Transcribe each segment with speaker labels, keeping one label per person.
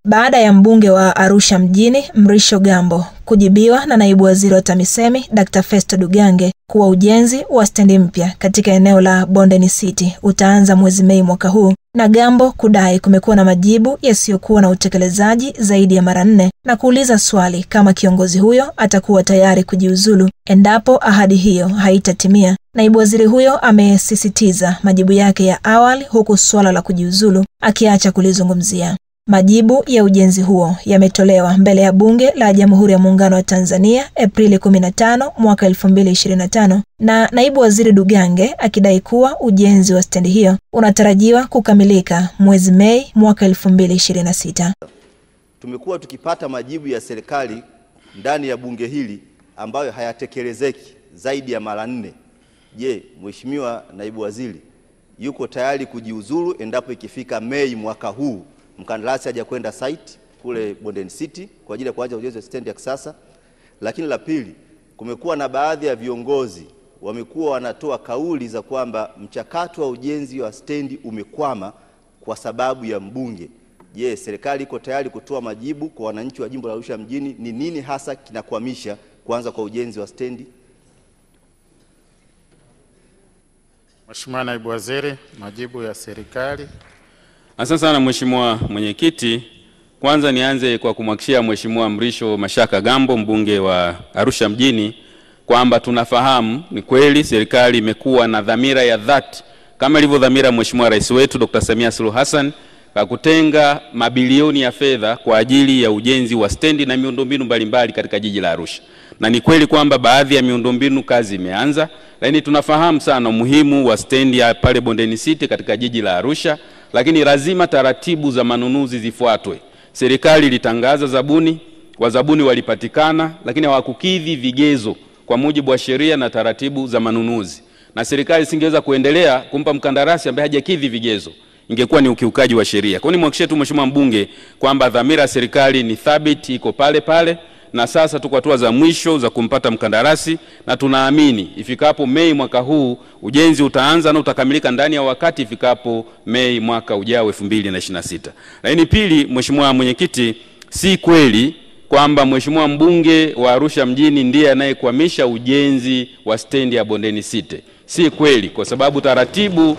Speaker 1: baada ya mbunge wa Arusha mjini Mrisho Gambo kujibiwa na naibu waziri wa TAMISEMI Dr. Festo Dugange kuwa ujenzi wa stendi mpya katika eneo la Bondeni City utaanza mwezi Mei mwaka huu, na Gambo kudai kumekuwa na majibu yasiyokuwa na utekelezaji zaidi ya mara 4 na kuuliza swali kama kiongozi huyo atakuwa tayari kujiuzulu endapo ahadi hiyo haitatimia. Naibu waziri huyo amesisitiza majibu yake ya awali, huku swala la kujiuzulu akiacha kulizungumzia. Majibu ya ujenzi huo yametolewa mbele ya Bunge la Jamhuri ya Muungano wa Tanzania Aprili 15 mwaka 2025, na naibu waziri Dugange akidai kuwa ujenzi wa stendi hiyo unatarajiwa kukamilika mwezi Mei mwaka 2026.
Speaker 2: Tumekuwa tukipata majibu ya serikali ndani ya bunge hili ambayo hayatekelezeki zaidi ya mara 4. Je, Mheshimiwa naibu waziri yuko tayari kujiuzulu endapo ikifika Mei mwaka huu mkandarasi haja kwenda site kule Bondeni City kwa ajili ya kuanza ujenzi wa stendi ya kisasa? Lakini la pili, kumekuwa na baadhi ya viongozi wamekuwa wanatoa kauli za kwamba mchakato wa ujenzi wa stendi umekwama kwa sababu ya mbunge. Je, serikali iko tayari kutoa majibu kwa wananchi wa jimbo la Arusha mjini? Ni nini hasa kinakwamisha kuanza kwa ujenzi wa stendi?
Speaker 3: Mheshimiwa naibu waziri, majibu ya serikali.
Speaker 4: Asante sana Mheshimiwa Mwenyekiti. Kwanza nianze kwa kumhakikishia Mheshimiwa Mrisho Mashaka Gambo, mbunge wa Arusha mjini, kwamba tunafahamu ni kweli serikali imekuwa na dhamira ya dhati kama ilivyo dhamira Mheshimiwa Rais wetu Dr. Samia Suluhu Hassan kwa kutenga mabilioni ya fedha kwa ajili ya ujenzi wa stendi na miundombinu mbalimbali katika jiji la Arusha. Na ni kweli kwamba baadhi ya miundombinu kazi imeanza, lakini tunafahamu sana umuhimu wa stendi ya pale Bondeni City katika jiji la Arusha, lakini lazima taratibu za manunuzi zifuatwe. Serikali ilitangaza zabuni, wazabuni walipatikana, lakini hawakukidhi vigezo kwa mujibu wa sheria na taratibu za manunuzi. Na serikali singeweza kuendelea kumpa mkandarasi ambaye hajakidhi vigezo, ingekuwa ni ukiukaji wa sheria. Kwa hiyo nimhakikishie tu Mheshimiwa mbunge kwamba dhamira ya serikali ni thabiti, iko pale pale, na sasa tuko hatua za mwisho za kumpata mkandarasi, na tunaamini ifikapo Mei mwaka huu ujenzi utaanza na utakamilika ndani ya wakati ifikapo Mei mwaka ujao 2026. Lakini pili, Mheshimiwa Mwenyekiti, si kweli kwamba Mheshimiwa mbunge wa Arusha mjini ndiye anayekwamisha ujenzi wa stendi ya Bondeni City. Si kweli, kwa sababu taratibu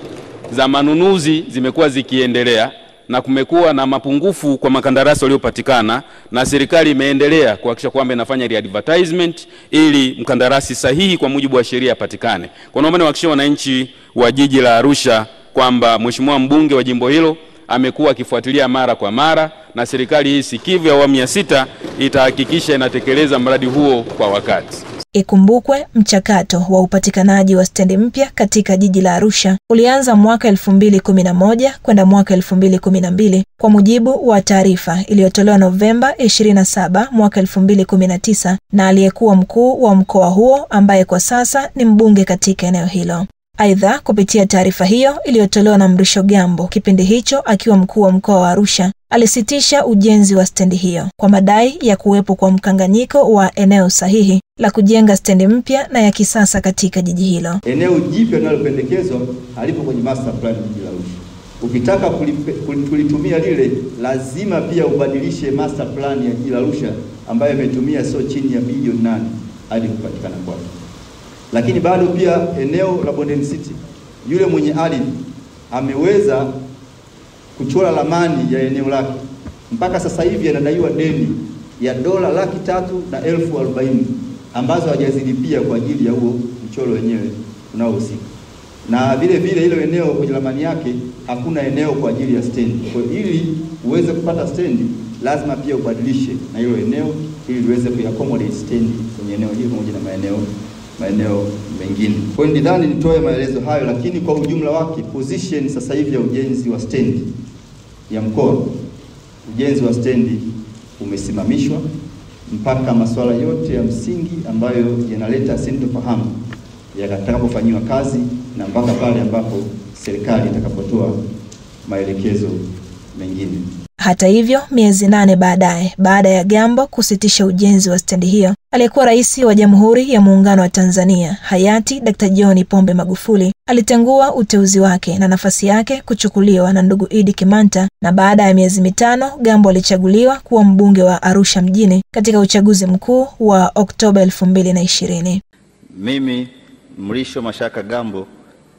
Speaker 4: za manunuzi zimekuwa zikiendelea na kumekuwa na mapungufu kwa makandarasi waliopatikana, na serikali imeendelea kuhakikisha kwamba inafanya re-advertisement ili mkandarasi sahihi kwa mujibu wa sheria apatikane. Kwa naomba niwahakikishie wananchi wa jiji la Arusha kwamba Mheshimiwa mbunge wa jimbo hilo amekuwa akifuatilia mara kwa mara, na serikali hii sikivu ya awamu ya 6 itahakikisha inatekeleza mradi huo kwa wakati.
Speaker 1: Ikumbukwe mchakato wa upatikanaji wa stendi mpya katika jiji la Arusha ulianza mwaka 2011 kwenda mwaka 2012 kwa mujibu wa taarifa iliyotolewa Novemba 27 mwaka 2019 na aliyekuwa mkuu wa mkoa huo ambaye kwa sasa ni mbunge katika eneo hilo. Aidha, kupitia taarifa hiyo iliyotolewa na Mrisho Gambo kipindi hicho akiwa mkuu wa mkoa wa Arusha, alisitisha ujenzi wa stendi hiyo kwa madai ya kuwepo kwa mkanganyiko wa eneo sahihi la kujenga stendi mpya na ya kisasa katika jiji hilo.
Speaker 5: Eneo jipya linalopendekezwa halipo kwenye master plan ya jiji la Arusha. Ukitaka kulitumia lile, lazima pia ubadilishe master plan ya jiji la Arusha ambayo imetumia sio chini ya bilioni 8 hadi kupatikana kwake. Lakini bado pia eneo la Bondeni City, yule mwenye ardhi ameweza kuchora ramani ya eneo lake. Mpaka sasa hivi anadaiwa deni ya $340,000 ambazo hajazilipia kwa ajili ya huo mchoro wenyewe unaohusika. Na vile vile ile eneo kwenye ramani yake hakuna eneo kwa ajili ya stendi. Kwa hiyo ili uweze kupata stendi lazima pia ubadilishe na hilo eneo ili uweze kuaccommodate stendi kwenye eneo hilo pamoja na maeneo mengine. Kwa hiyo ndani nitoe maelezo hayo, lakini kwa ujumla wake position sasa hivi ya ujenzi wa stendi ya mkoa, ujenzi wa stendi umesimamishwa mpaka masuala yote ya msingi ambayo yanaleta sintofahamu yatakapofanywa kazi na mpaka pale ambapo serikali itakapotoa maelekezo mengine.
Speaker 1: Hata hivyo, miezi 8 baadaye, baada ya Gambo kusitisha ujenzi wa stendi hiyo, aliyekuwa rais wa Jamhuri ya Muungano wa Tanzania hayati Dr. John Pombe Magufuli alitengua uteuzi wake na nafasi yake kuchukuliwa na ndugu Idi Kimanta, na baada ya miezi 5 Gambo alichaguliwa kuwa mbunge wa Arusha mjini katika uchaguzi mkuu wa Oktoba 2020.
Speaker 2: Mimi Mrisho Mashaka Gambo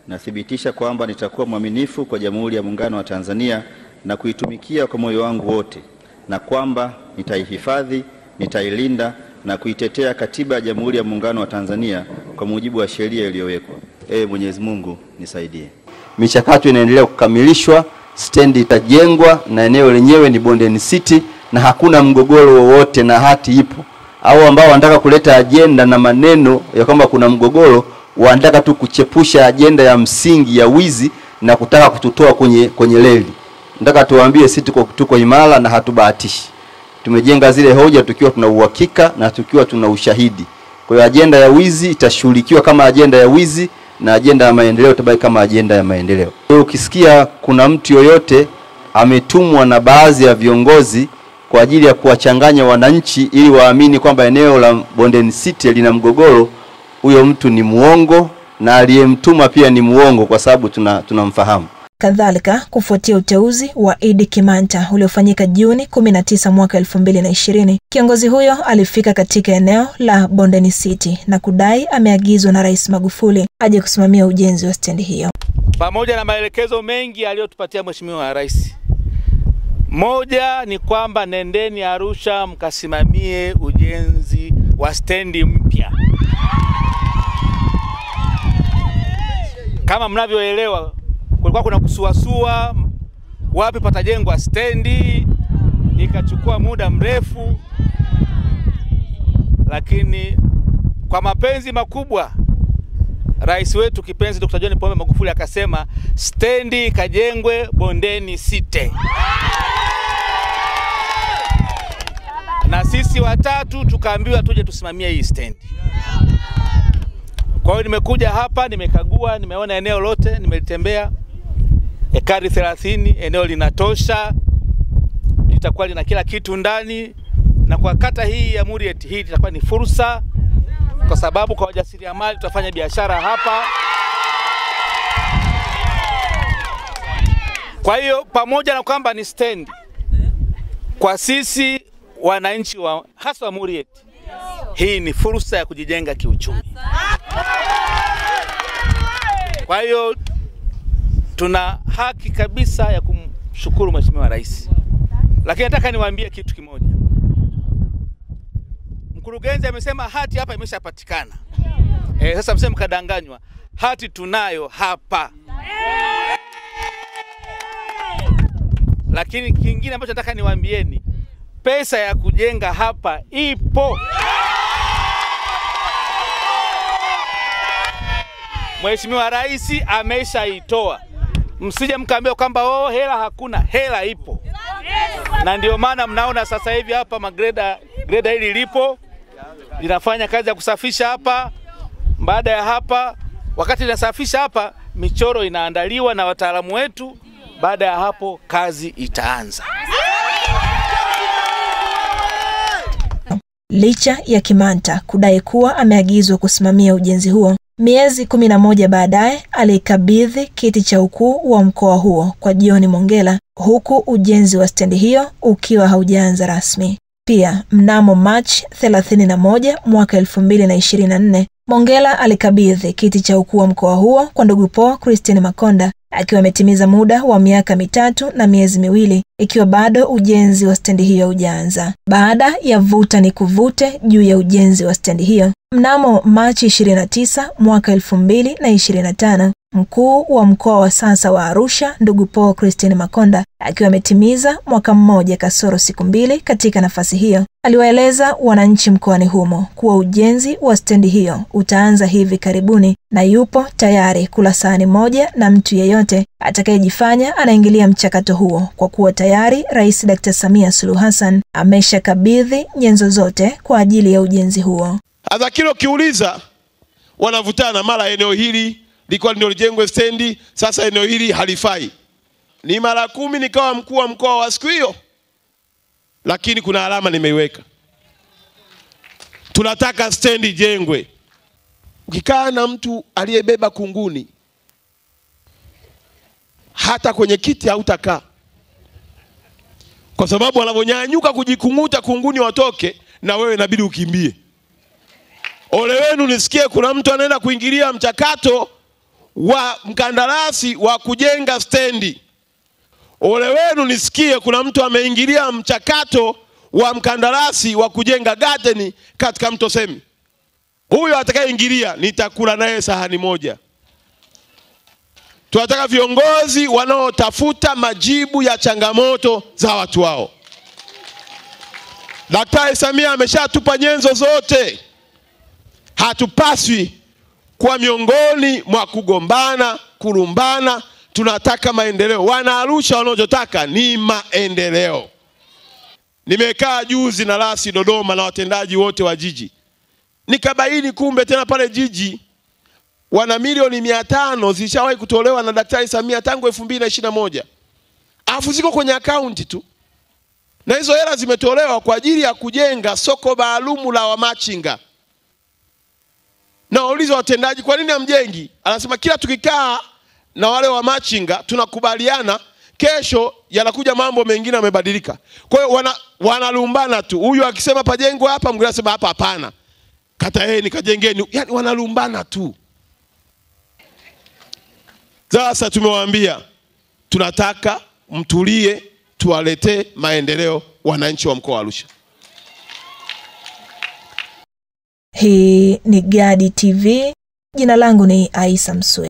Speaker 2: nathibitisha kwamba nitakuwa mwaminifu kwa Jamhuri ya Muungano wa Tanzania na kuitumikia kwa moyo wangu wote, na kwamba nitaihifadhi, nitailinda na kuitetea Katiba ya Jamhuri ya Muungano wa Tanzania kwa mujibu wa sheria iliyowekwa. Mwenyezi Mungu nisaidie.
Speaker 5: Michakato inaendelea kukamilishwa, stendi itajengwa na eneo lenyewe ni Bondeni City na hakuna mgogoro wowote na hati ipo. Au ambao wanataka kuleta ajenda na maneno ya kwamba kuna mgogoro, wanataka tu kuchepusha ajenda ya msingi ya wizi na kutaka kututoa kwenye reli. Nataka tuwaambie sisi tuko imara na hatubahatishi. Tumejenga zile hoja tukiwa tuna uhakika na tukiwa tuna ushahidi. Kwa hiyo ajenda ya wizi itashughulikiwa kama ajenda ya wizi na ajenda ya maendeleo itabaki kama ajenda ya maendeleo. Ukisikia kuna mtu yoyote ametumwa na baadhi ya viongozi kwa ajili ya kuwachanganya wananchi ili waamini kwamba eneo la Bondeni City lina mgogoro, huyo mtu ni muongo na aliyemtuma pia ni muongo, kwa sababu tunamfahamu.
Speaker 1: Kadhalika, kufuatia uteuzi wa Idi Kimanta uliofanyika Juni 19 mwaka 2020, kiongozi huyo alifika katika eneo la Bondeni City na kudai ameagizwa na Rais Magufuli aje kusimamia ujenzi wa stendi hiyo.
Speaker 6: Pamoja na maelekezo mengi aliyotupatia Mheshimiwa Rais, moja ni kwamba nendeni Arusha mkasimamie ujenzi wa stendi mpya. Kama mnavyoelewa, kulikuwa kuna kusuasua wapi patajengwa stendi, ikachukua muda mrefu, lakini kwa mapenzi makubwa rais wetu kipenzi Dr. John Pombe Magufuli akasema stendi ikajengwe Bondeni City. Na sisi watatu tukaambiwa tuje tusimamie hii stendi. Kwa hiyo nimekuja hapa, nimekagua, nimeona eneo lote, nimelitembea ekari 30, eneo linatosha, litakuwa lina kila kitu ndani, na kwa kata hii ya Murieti hii itakuwa ni fursa, kwa sababu kwa wajasiriamali tutafanya biashara hapa. Kwa hiyo pamoja na kwamba ni stendi, kwa sisi wananchi wa hasa wa Murieti, hii ni fursa ya kujijenga kiuchumi. Kwa hiyo tuna haki kabisa ya kumshukuru Mheshimiwa Rais. Lakini nataka niwaambie kitu kimoja. Mkurugenzi amesema hati hapa imeshapatikana. Sasa mseme mkadanganywa. Hati tunayo hapa. Lakini kingine ambacho nataka niwaambieni, pesa ya kujenga hapa ipo. Mheshimiwa Rais ameshaitoa. Msije mkaambia kwamba hela hakuna, hela ipo. Na ndio maana mnaona sasa hivi hapa greda hili lipo, linafanya kazi ya kusafisha hapa. Baada ya hapa, wakati linasafisha hapa, michoro inaandaliwa na wataalamu wetu. Baada ya hapo kazi itaanza.
Speaker 1: Licha ya Kimanta kudai kuwa ameagizwa kusimamia ujenzi huo, miezi 11 baadaye alikabidhi kiti cha ukuu wa mkoa huo kwa John Mongella, huku ujenzi wa stendi hiyo ukiwa haujaanza rasmi. Pia mnamo Machi 31 mwaka 2024, Mongella alikabidhi kiti cha ukuu wa mkoa huo kwa ndugu Paul Christine Makonda, akiwa ametimiza muda wa miaka 3 na miezi 2, ikiwa bado ujenzi wa stendi hiyo haujaanza. Baada ya vuta ni kuvute juu ya ujenzi wa stendi hiyo, mnamo Machi 29 mwaka 2025, mkuu wa mkoa wa sasa wa Arusha ndugu Paul Christine Makonda, akiwa ametimiza mwaka mmoja kasoro siku 2 katika nafasi hiyo, aliwaeleza wananchi mkoani humo kuwa ujenzi wa stendi hiyo utaanza hivi karibuni na yupo tayari kula sahani moja na mtu yeyote atakayejifanya anaingilia mchakato huo, kwa kuwa tayari Rais Dr. Samia Suluhu Hassan ameshakabidhi nyenzo zote kwa ajili ya ujenzi huo.
Speaker 7: Hata kilo kiuliza wanavutana, mara eneo hili liko ndio lijengwe stendi, sasa eneo hili halifai. Ni mara 10 nikawa mkuu wa mkoa wa siku hiyo, lakini kuna alama nimeiweka. Tunataka stendi jengwe. Ukikaa na mtu aliyebeba kunguni, hata kwenye kiti hautakaa, kwa sababu wanaponyanyuka kujikunguta kunguni watoke, na wewe inabidi ukimbie. Ole wenu nisikie kuna mtu anaenda kuingilia mchakato wa mkandarasi wa kujenga stendi. Ole wenu nisikie kuna mtu ameingilia mchakato wa mkandarasi wa kujenga garden katika mto Semi. Huyo atakayeingilia nitakula naye sahani moja. Tunataka viongozi wanaotafuta majibu ya changamoto za watu wao. Daktari Samia ameshatupa nyenzo zote. Hatupaswi kuwa miongoni mwa kugombana, kulumbana. Tunataka maendeleo. Wana Arusha wanachotaka ni maendeleo. Nimekaa juzi na rasi Dodoma na watendaji wote wa jiji. Nikabaini kumbe tena pale jiji wana milioni 500 zishawahi kutolewa na Daktari Samia tangu 2021. Alafu ziko kwenye akaunti tu. Na hizo hela zimetolewa kwa ajili ya kujenga soko maalumu la wamachinga. Na wauliza watendaji, kwa nini hamjengi? Anasema kila tukikaa na wale wamachinga tunakubaliana, kesho yanakuja mambo mengine yamebadilika. Kwa hiyo wanalumbana tu. Huyu akisema pajengwe hapa, mwingine anasema hapa hapana. Kataeni kajengeni. Yaani wanalumbana tu. Sasa tumewaambia tunataka mtulie, tuwaletee maendeleo wananchi wa mkoa wa Arusha.
Speaker 1: Hii ni Gadi TV. Jina langu ni Aisa Msue.